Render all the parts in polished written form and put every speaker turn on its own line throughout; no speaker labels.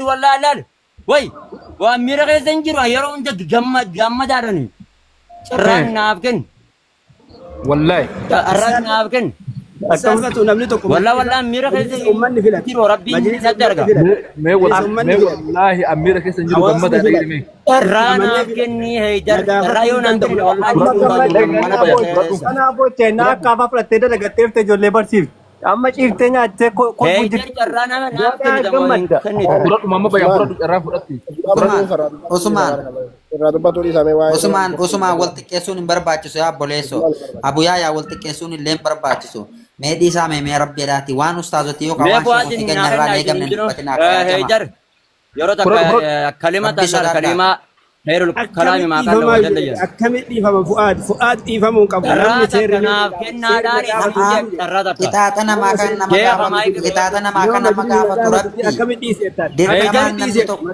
والله لا وي وأمير غير زنجر ويرون ده جمد دارني شران نافكن
والله
الران نافكن
سالفة نملتكم
والله أمير غير
أمني فيلم
زنجر وربي ندرجة
ما والله أميرة كيس نجرو جمد دارني
الران نافكني هيدر الرايون عندهم والله
أنا أبو تنا كافا فلتة دقتير تجول ليبر سيف أما شيفتين أتى كو
هيدر الران نافكن دموين
فرد ماما بيا فرد الران فرد
Usman walti kesun barbaachisu yaa boleeso abuyaa yaa walti kesun illee barbaachisu meedii isaa mee rabbi daati waan ustaazoti yoo
ما
qaban
فؤاد
shi ganarraa mee gamne dubbatina
هيدر يروتك كلمة تشار كلمة خير الكلام ما قال وجل جلاله
أكمل إفهم فؤاد إفهم قبل
الرات كنا داري الرات
kitaatana maakan nama gaafatu rabbi
أكمل إيسيتان
dirqamaan namni tokko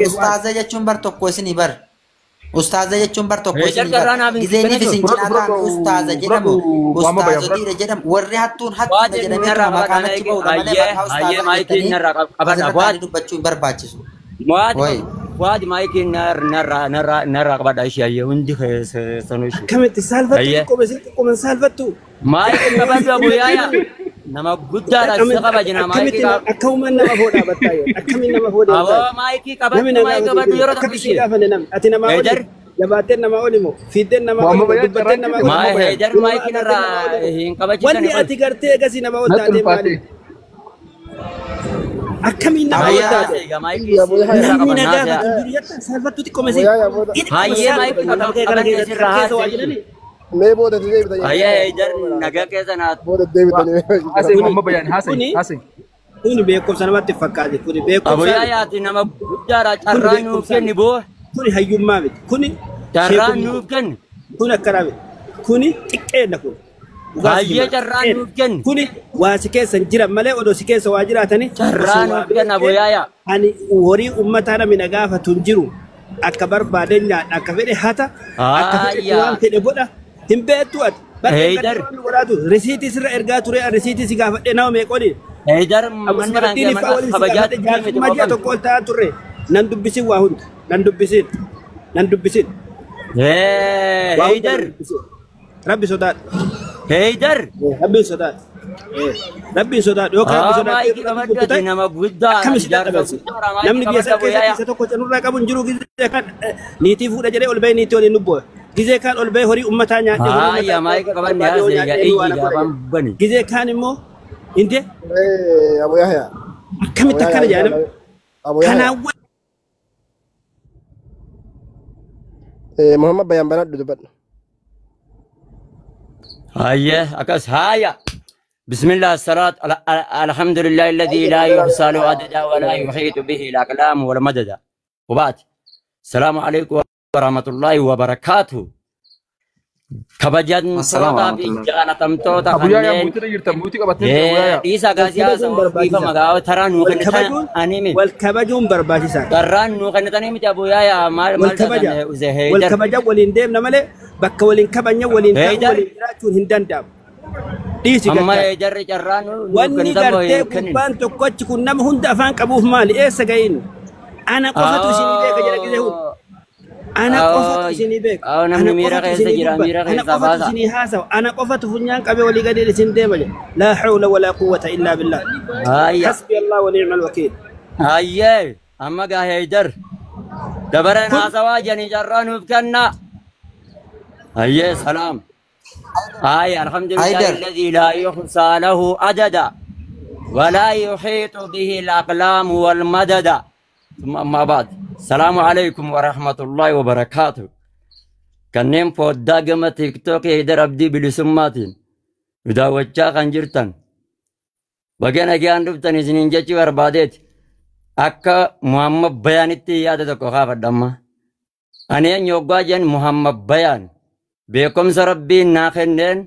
ustaaza jechuun bar tokko isinii bar ustaaza jechuun bar tokko isinii bar gizeeniif isin cinaataan ustaaza jedhamu ustaazotiidha jedhamu warri hattuun hattuudha jedhamee maqaan achi ba'uudha malee maqaa ustaaza dubbachuu hin barbaachisu.
فؤاد مايكي نر قبل أشياء وندي سنوش
كمت سالفة كم سالفة
مايكي قبل أبو يايا نما قدر السقف جنا مايكي
أكوم نما فودا بتاعي أكمل نما فودا
أبو مايكي قبل قبل يورو تبشي
أتينا ما هيدر جباتنا ما أولمو فيدنا ما أولمو دبتنا ما
ما هيدر مايكي نرا هين قبل جنا
ولي أتيكرتي كسي نما فودا دي أكمل نما فودا نمي نجا سالفة تودي كومسي
هاي مايكي قبل كيسي راحة
मैं बहुत अच्छे से बताइए
अये इधर नगर के सनात
बहुत अच्छे बताइए
हासे मम्मा बयान हासे
kuni beekumsa sanamatti fakkaate kuni
Abu
beekumsa
Yaayaati nama guddaadha carraan nuuf kenni boo
kuni hayyummaa miti kuni
carraan nuuf kenni
kuni akkana miti kuni xiqqeedha kun
baay'ee carraan nuuf kenni
kuni waa si keessa hin jiran malee odoo si keessa waa jiraatani
carraan nuuf kenna Abu Yaayaa
ani horii ummataa namni na gaafatu hin jiru akka barbaadeen nyaadha akka fedhe hata akka fedhe waan fedhe godha hin beektu ati
Heydar
risiitii sirra ergaa ture risiitii si gaafadhe nama meeqooni
Heydar manni kan keessa kabajaatti
majaa tokko ol ta'aa turre nan dubbisin waa hunda nan dubbisin
Heydar
rabbi sodaadha
Heydar
rabbi sodaadha rabbi sodaadha yookaan rabbi
sodaadha nama guddaa
namni biyya keessa tokko canurraa qabu hin jiru gizee kan niitii fuudha jedhee ol bahee niitii waliin nubboo gizee kaan ol bahee horii ummataa nyaadhe gizee kaan immoo inte
Abu Yahya
akkamitti akkana jedhama kanaawwan
Muhammad Bayan Banat dudubat
هيا أكس هيا بسم الله الصلاة الحمد لله الذي لا يحصى له عددا ولا يحيط به الأقلام ولا مددا وبعد السلام عليكم ورحمة الله وبركاته كبجان صلاة بإجانة تمتوتا
أبو يايا موتي يرتم موتي قبتني أبو يايا
إيسا غازيا سوف مغاو ترى نوخنتان أنيمي
والكبجون برباجسا
ترى نوخنتان أنيمي أبو يايا
والكبجا ولين ديم نمالي بك ولين كبنيا ولين جراتون هندان دام
أما يجر جران
واني قرتي كبان تقوش كنا هند أفان كبوه مالي إيه سجين أنا قفت وسيني بيك جرا كذا أنا قفت وسيني بيك
أنا ميرا كيسا جرا ميرا كيسا
أنا قفت وسيني هاسا أنا قفت فنيان كبي ولي قدير سندم لا حول ولا قوة إلا بالله حسبي الله ونعم الوكيل
هاي أما قا هيدر دبرنا سواجني جران وفكنا هاي سلام هاي الحمد لله الذي لا يحصى له عددا ولا يحيط به الأقلام والمدد ثم أما بعد السلام عليكم ورحمة الله وبركاته كنيم فودا قمة تيك توك يدر أبدي بلسماتين ودا وجا خنجرتن بقينا جان رفتن إذنين جاتي وربادت أكا محمد بيانتي يادة كوخاف الدم أنا نيوغا جان محمد بيان بكم سربين ناخنن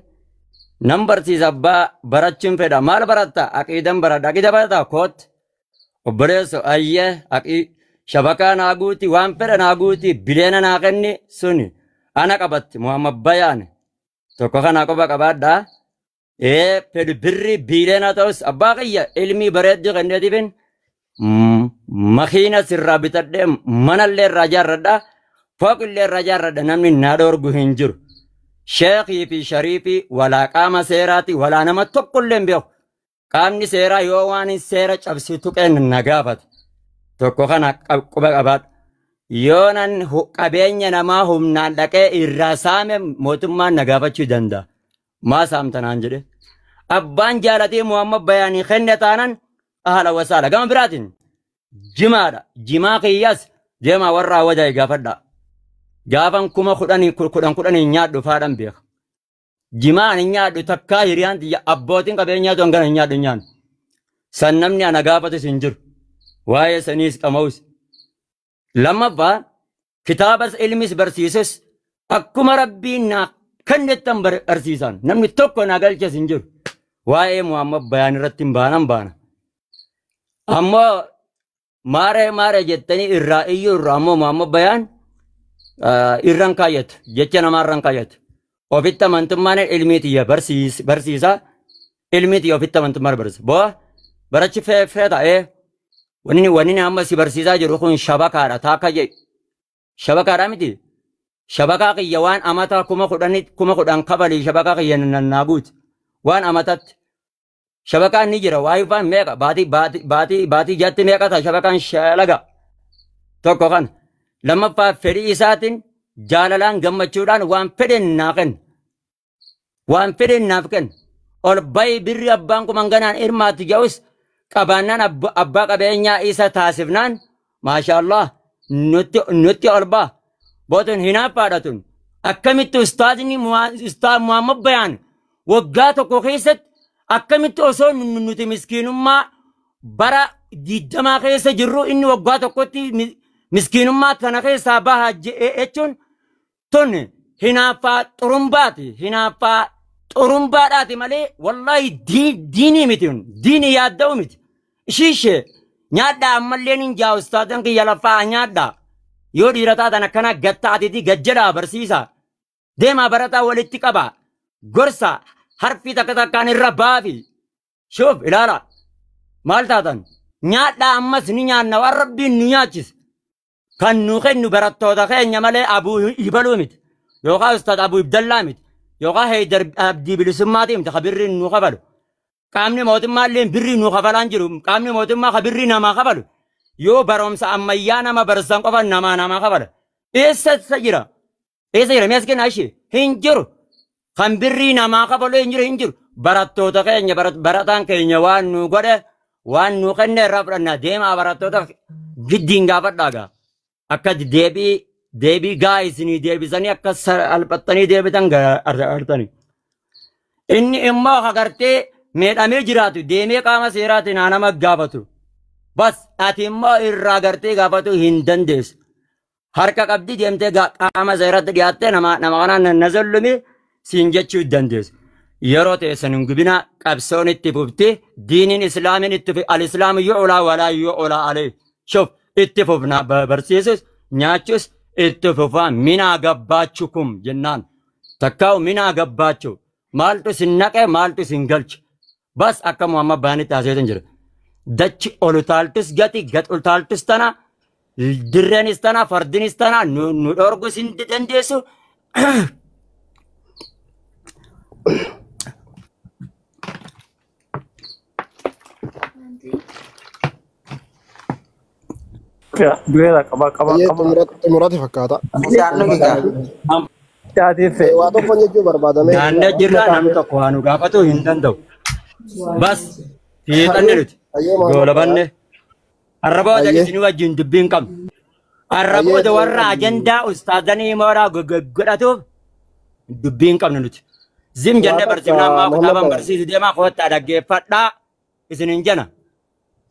نمبر سيزابا براتشم فدا مال براتا أكيدم براتا أكيد براتا كوت وبرسو أيه أكيد شبكة ناقوتي وامبر ناقوتي بلينا ناخني سوني أنا كبت محمد بيان توكوخا ناقوبا كبادا إيه فد بري بلينا توس أباقية علمي بريد دي غندي بين makiina sirraa bitadhee manallee irraa ijaarradha fooqillee irraa ijaarradha namni na dhoorgu hin jiru. Sheekii fi shariifii walaa qaama seeraati walaa nama tokkollee hin beeku. Qaamni seeraa yoo waan seera cabsitu qeen na gaafata. Tokko kana quba qabaadha. Yoo nan qabeenya namaa humnaan dhaqee irraa saame mootummaan na gaafachuu danda'a. Maa saamtanaan jedhe. Abbaan jaalatee Muhammad bayaanii kenne taanan ahla wasaala. Gama biraatiin jimaadha. Jimaa kiyyaas deemaa warraa wajaa gaafadha. Gaafan kuma kudhanii nyaadhu faadhan beeka. Jimaan hin nyaadhu takkaa hiriyaan abbootiin qabeenyaa tuan gana hin nyaadhu nyaan. San namni ana gaafatus hin jiru. Waa'ee saniis qama'us. Lammaffaa kitaaba ilmis barsiisus akkuma rabbiin naa kennettan barsiisan namni tokko na galches hin jiru. Waa'ee Muhammad bayaan irratti hin baanan baana. Ammoo maaree jettanii irraa iyyuu irraa ammoo Muhammad bayaan irraan kaayyatu jecha namaarraan kaayyatu. Ofitti amantummaan ilmiitiyya barsiisaa ilmiitiyya ofitti amantummaan barsiisa. Boo barachi fee ta'ee wanni amma si barsiisaa jiru kun shabakaadha taakka jedhu. Shabakaadha miti. Shabakaa kiyya waan amataa kuma kudhan kabalii shabakaa kiyya nannaaguuti. Waan amatatti. Shabakaan ni jira waayifaan meeqa baatii jaatti meeqa ta'a shabakaan shalaga. Tokko kan lammaffaa fedhii isaatiin jaalalaan gammachuudhaan waan fedhen naa kenna. Waan fedhen naaf kenna. Ol bayi birri abbaan kuman ganaan irmaatti ja'us qabaannaan abbaa qabeenyaa isa taasifnaan maashaallah nutti ol baa. Bootun hinaaffaadhatun akkamitti ustaazni Muhammad bayaan waggaa tokko keessatti akkamitti osoo nuti miskiinummaa bara 20 keessa jirru inni waggaa tokkotti miskiinummaa kana keessaa baha jechuun tun hinaaffaa xurumbaati. Hinaaffaa xurumbaadhaati malee wallahi diinii miti diinii yaadda'u miti. Ishiishee nyaadhaa ammallee nin jaa ustaadan kiyya lafaa nyaadhaa. Yoo dhiira taatan akkana gattaatiiti gajjadhaa barsiisa. Deemaa barataa walitti qaba. Gorsa harfii takka takkaan irra baafi. Shoof ilaala. Maal taatan? Nyaadhaa ammas ni nyaanna waan rabbiin nu nyaachise. Kan nu kennu barattoota keenya malee abuu ibaluu miti. Yookaan ustaad abuu ibdallaa miti. Yookaan heydar abdii bilisummaati miti kabirriin nu kafalu. Qaamni mootummaa illee birrii nu kafalaan jiru. Qaamni mootummaa kabirrii namaa kafalu. Yoo baromsa ammayyaa nama barsan qofa namaa kabala. Eessa jira? Eessa jira? Mees kenna ishee? Hin jiru. Kan birrii namaa kafalu hin jiru. Barattoota keenya barataan keenya waan nu godhe waan nu kenne irraa fudhanna deemaa barattoota giddiin gaafadhaagaa. Akka deebii gaa isinii deebisanii akka albattanii deebitan artanii. Inni immoo hagartee meedhamee jiraatu deemee qaama seeraatiin nama gaafatu. Bas ati immoo irraa gartee gaafatu hin dandeessu. Harka qabdi deemtee qaama seeratti dhiyaattee nama kanaan na zallumi siin jechuu dandeessu. Yeroo teessan hin gubina qabsoon itti fufti diiniin islaamin itti fufi al-islaamu yu'ulaa walaa yu'ulaa alee. Shuf itti fufna barsiisus nyaachus itti fufaa minaa gabbaachukum jennaan. Takkaa'u minaa gabbaachu maaltu sin naqe maaltu sin galchu. Bas akka Muhammad baanitti haaseetan jira. Dachi olutaaltus gati gat olutaaltus tana dirreenis tana fardinis tana nu dhorgus hin dandeessu.
Dureera qaba.
Xumurati fakkaata.
Taatiif
Waa tokko jechuu barbaadame.
Naannoo jirra namni tokko waan gaafatu hin danda'u. Bas fiixanne nuti goolabanne arraboota isin wajjin dubbiin qabnu. Arraboota warra ajandaa ustaazanii mooraa godhatuuf dubbiin qabnu nuti. Zim jennee barsiifnaa ammaa kitaaban barsiisu deemaa koottaa dhaggeeffadhaa isin hin jena.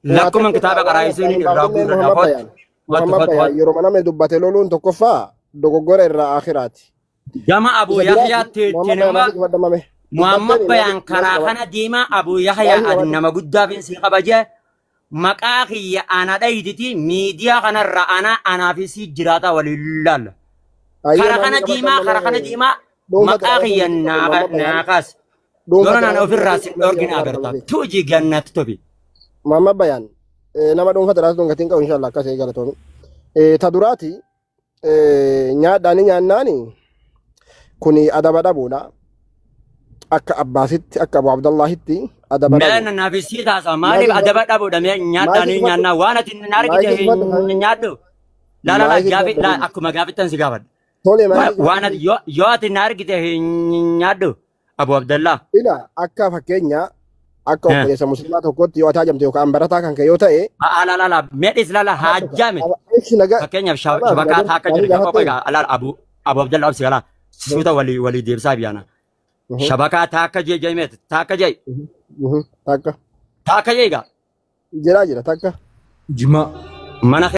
Lakkuma kitaaba qaraayisuun irraa guurra
yeroo nama dubbate loluun tokkoffaa dogoggora irraa akhiraati.
Gama Abu Yahyaatti Muhammad bayaan karaa kana deemaa Abu Yahyaa nama guddaa fi si kabajee maqaa kiyya ana dhayditi miidiyaa kanarra anaa fi si jiraata waliin laalla. Karaa kana deemaa maqaa kiyya naaqas. Doonaan ofirraa si dhorgina agarta. Tuuji gannatti tobi.
Muhammad bayaan nama dhuunfaa daraartuun gatiin qabu inshallah akkas galatoomii. Ta duraati nyaadhaani nyaannaani kuni adaba dhabuudha. Akka abbaasitti akka Abu Abdallahitti adaba dhabu.
Mee naafisii taasa maaliif adaba dhabuudha mee nyaadhaani nyaannaa waan ati hin argite hin nyaadhu. La gaafi akkuma gaafittan si gaafadha.
Tole maali?
Waan ati yoo ati hin argite hin nyaadhu Abu Abdallah.
Ila akka fakkeenya akka obboleessa musliimaa tokkotti yoo taajamte yookaan barataa kan kee yoo ta'e.
Ala medhis lala haajjame. Fakkeenyaaf shabakaa taakka jedhu qophii alaal Abu Abdallah obsi galaa suuta walii deebisaa biyyaana. Shabakaa taakka jee meet taakka jee.
Takka.
Taakka jee egaa.
Jira takka.
Jima.
Mana